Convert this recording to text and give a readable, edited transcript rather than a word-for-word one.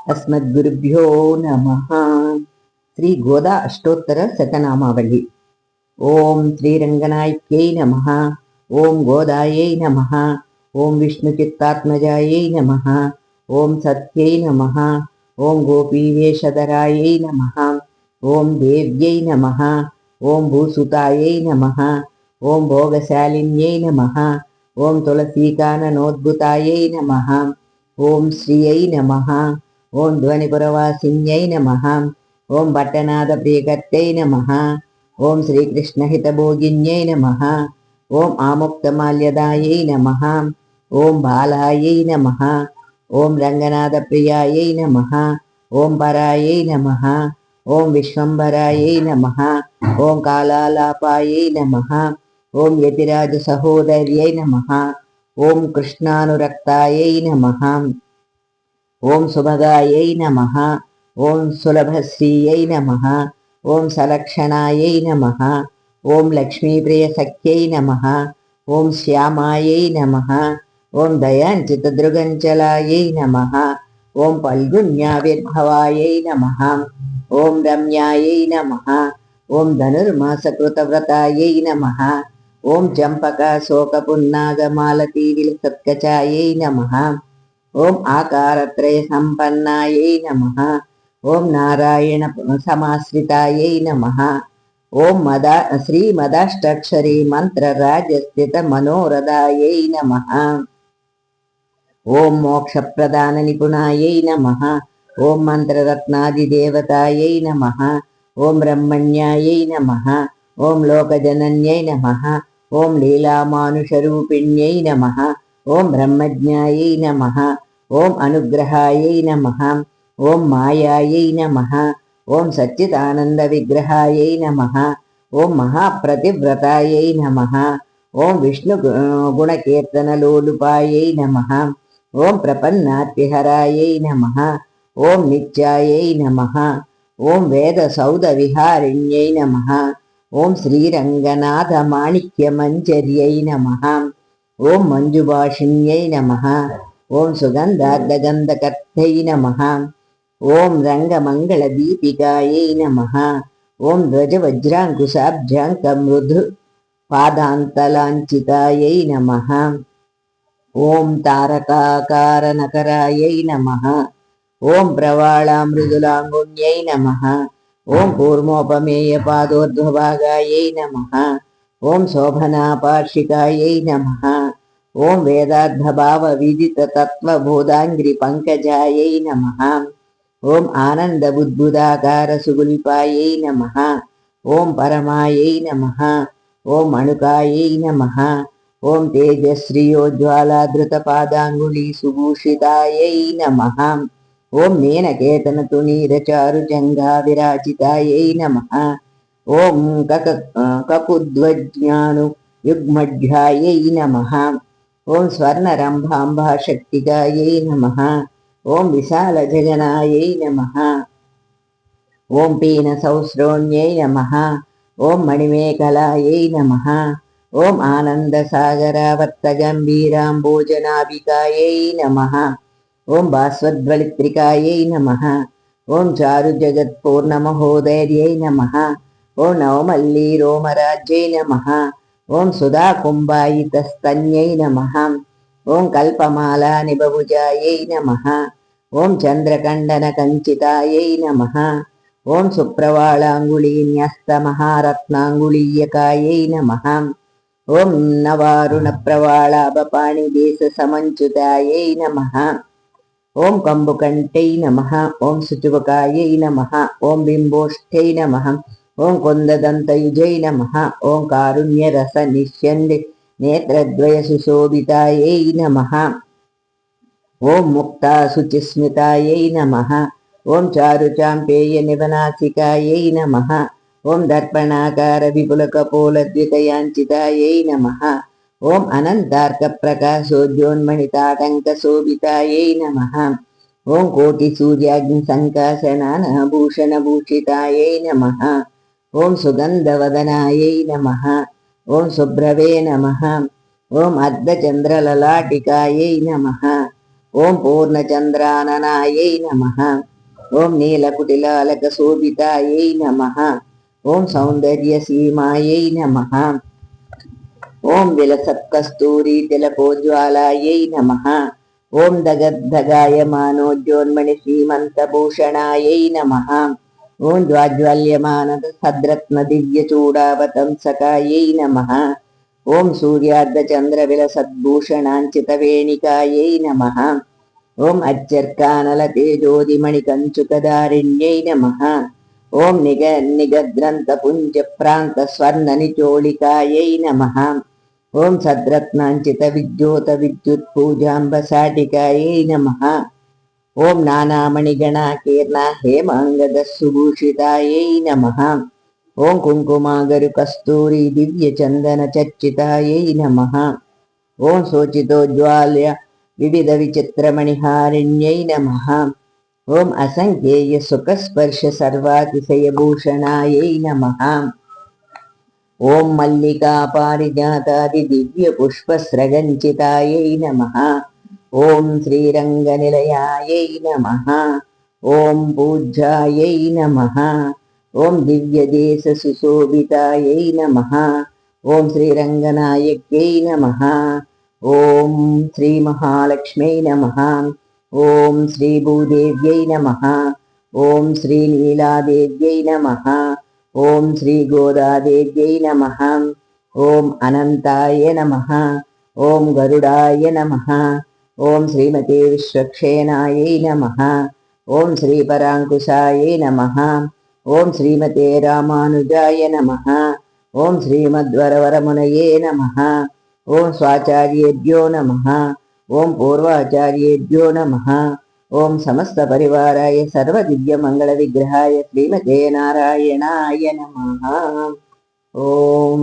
अस्मद्गुरुभ्यो नमः। श्री गोदा अष्टोत्तर शतनामावली। ओं श्रीरंगनायक्यै नमः। ओं गोदायै नमः। ओं विष्णुचित्तात्मजायै नमः। ओं सत्यै नमः। ओं गोपीवेशधरायै नमः। ओं देव्यै नमः। ओं भूसुतायै नमः। ओं भोगशालिन्यै नमः। ओं तुलसीकाननोद्भुतायै नमः। ओं श्रियै नमः। ओं ध्वनिपुरवासिन्यै नमः। ओं भट्टनाथप्रियकर्त्यै नमः। ओं श्रीकृष्णहितभोगिन्यै नमः। ओं आमुक्तमाल्यदायै नमः। ओं बालायै नमः। ओं रङ्गनाथप्रियायै नमः। ओं परायै नमः। ओं विश्वम्भरायै नमः। ओं कालालापायै नमः। ओं यतिराजसहोदर्यै नमः। ओं कृष्णानुरक्तायै नमः। ओं सुभगायै नमः। ओं सुलभश्रियै नमः। ओं सलक्षणायै नमः। ओं लक्ष्मीप्रियसख्यै नमः। ओं श्यामायै नमः। ओं दयाञ्चितदृगञ्चलायै नमः। ओं फल्गुन्याविर्भवायै नमः। ओं रम्यायै नमः। ओं धनुर्मासकृतव्रतायै नमः। ओं चम्पकाशोकपुन्नागमालतीविलसत्कचायै नमः। ओं आकारत्रयसम्पन्नायै नमः। ओं नारायण समाश्रितायै नमः। ओं श्रीमदाष्टाक्षरी मन्त्रराजस्थितमनोरथायै नमः। ओं मोक्षप्रदाननिपुणायै नमः। ओं मन्त्ररत्नादिदेवतायै नमः। ओं ब्रह्मण्यायै नमः। ओं लोकजनन्यै नमः। ओं लीलामानुषरूपिण्यै नमः। ओं ब्रह्मज्ञायै नमः। ओं अनुग्रहायै नमः। ओं मायायै नमः। ओं सच्चिदानन्दविग्रहायै नमः। ओं महाप्रतिव्रतायै नमः। ओं विष्णुगुणकीर्तनलोलुपायै नमः। ओं प्रपन्नार्तिहरायै नमः। ओं नित्यायै नमः। ओं वेदसौधविहारिण्यै नमः। ओं श्रीरङ्गनाथमाणिक्यमञ्जर्यै नमः। ओं मञ्जुभाषिण्यै नमः। ओं सुगन्धार्धगन्धकर्त्यै नमः। ओं रङ्गमङ्गलदीपिकायै नमः। ओं ध्वजवज्राङ्कुशाब्जाङ्कमृदु पादान्तलाञ्छितायै नमः। ओं तारकाकारनकरायै नमः। ओं प्रवालामृदुलाङ्गुन्यै नमः। ओं कूर्मोपमेयपादोर्ध्वभागायै नमः। ओं शोभनापार्शिकायै नमः। ओं वेदार्थभावविदिततत्त्वबोधाङ्घ्रिपङ्कजायै नमः। ओं आनन्दबुद्बुदाकारसुगुलिपायै नमः। ओं परमायै नमः। ओं अणुकायै नमः। ओं तेजश्रियोज्ज्वालाधृतपादाङ्गुलीसुभूषितायै नमः। ओं मीनकेतनतुणीरचारुजङ्घाविराजितायै नमः। ओं ककुध्वज्ञानुयुग्मध्यायै नमः। ओं स्वर्णरम्भाम्भाशक्तिकायै नमः। ओं विशालजगनायै नमः। ओं पीनसौस्रोण्यै नमः। ओं मणिमेखलायै नमः। ओं आनन्दसागरावर्तगम्भीराम्बोजनाभिकायै नमः। ओं भास्वद्वलित्रिकायै नमः। ओं चारुजगत्पूर्णमहोदर्यै नमः। ओं नवमल्लीरोमराज्यै नमः। ओं सुधाकुम्भायितस्तन्यै नमः। ओं कल्पमालानिभभुजायै नमः। ओं चन्द्रकण्डनकञ्चितायै नमः। ओं सुप्रवालाङ्गुलीन्यस्तमहारत्नाङ्गुलीयकायै नमः। ओं नवारुणप्रवालाभपाणिदेशसमञ्च्युतायै नमः। ओं कम्बुकण्ठै नमः। ओं सुचुबकायै नमः। ओं बिम्बोष्ठ्यै नमः। ओं कुन्ददन्तयुजै नमः। ओं कारुण्यरसनिष्यन्दे नेत्रद्वयसुशोभितायै नमः। ओं मुक्ताशुचिस्मितायै नमः। ओं चारुचाम्पेयनिभनासिकायै नमः। ओं दर्पणाकारविपुलकपोलद्वितयाञ्चितायै नमः। ओं अनन्तार्कप्रकाशोज्योन्मणिताटङ्कशोभितायै नमः। ओं कोटिसूर्याग्निसङ्काशनानभूषणभूषितायै नमः। ओं सुगन्धवदनायै नमः। ओं शुभ्रवे नमः। ओं अर्धचन्द्रललाटिकायै नमः। ఓం పూర్ణచంద్రాననాయై నమః. ఓం నీలకుటిలాలకశోభితాయై నమః. ఓం సౌందర్యసీమాయై నమః. ఓం విలసత్కస్తూరీ తిలకోజ్వాలాయై నమః. ఓం దగద్ధగాయమానోజ్యోన్మణి శ్రీమంతభూషణాయై నమః. ఓం జ్వాజ్వల్యమాన సద్రత్న దివ్యచూడావతంసకాయై నమః. ఓం సూర్యార్ధచంద్రవిలసద్భూషణాంచితవేణికాయై నమః. ఓం అర్చర్కానలతేజోదిమణికంచుకదారిణ్యై నమః. ఓం నిగద్రంతపుంజప్రాంతస్వర్ణనిచోళికాయై నమః. ఓం సద్రత్నాంచితవిద్యోతవిద్యుత్పూజాంబసాటికాయై నమః. ఓం నానామణిగణాకీర్ణ హేమాంగదసుభూషితాయై నమః. ఓం కుంకుమాగరు కస్తూరి దివ్యచందనచర్చితాయై నమః. ఓం శోచితోజ్వాల్య వివిధ విచిత్రమణిహారిణ్యై నమః. ఓం అసంఖ్యేయ సుఖస్పర్శ సర్వాతిశయభూషణాయై నమః. ఓం మల్లికా పారిజాతాది దివ్య పుష్పస్రగంచితాయై నమః. ఓం శ్రీరంగనిలయాయై నమః. ఓం పూజ్యాయై నమః. ఓం దివ్యదేశ సుశోభితాయై నమః. ఓం శ్రీరంగనాయక్యై నమః. ఓం శ్రీ మహాలక్ష్మ్యై నమః. ఓం శ్రీ భూదేవ్యై నమః. ఓం శ్రీ నీలాదేవ్యై నమః. ఓం శ్రీ గోదాదేవ్యై నమః. ఓం అనంతాయ నమః. ఓం గరుడాయ నమః. ఓం శ్రీమతే విశ్వక్షేణాయై నమః. ఓం శ్రీ పరాంకుశాయై నమః. ఓం శ్రీమతే రామానుజాయ నమః. ఓం శ్రీమద్వరవరమునయే నమః. ఓం స్వాచార్యేభ్యో నమః. ఓం పూర్వాచార్యేభ్యో నమః. ఓం సమస్త పరివారాయ సర్వ దివ్య మంగళ విగ్రహాయ శ్రీమతే నారాయణాయ నమః. ఓం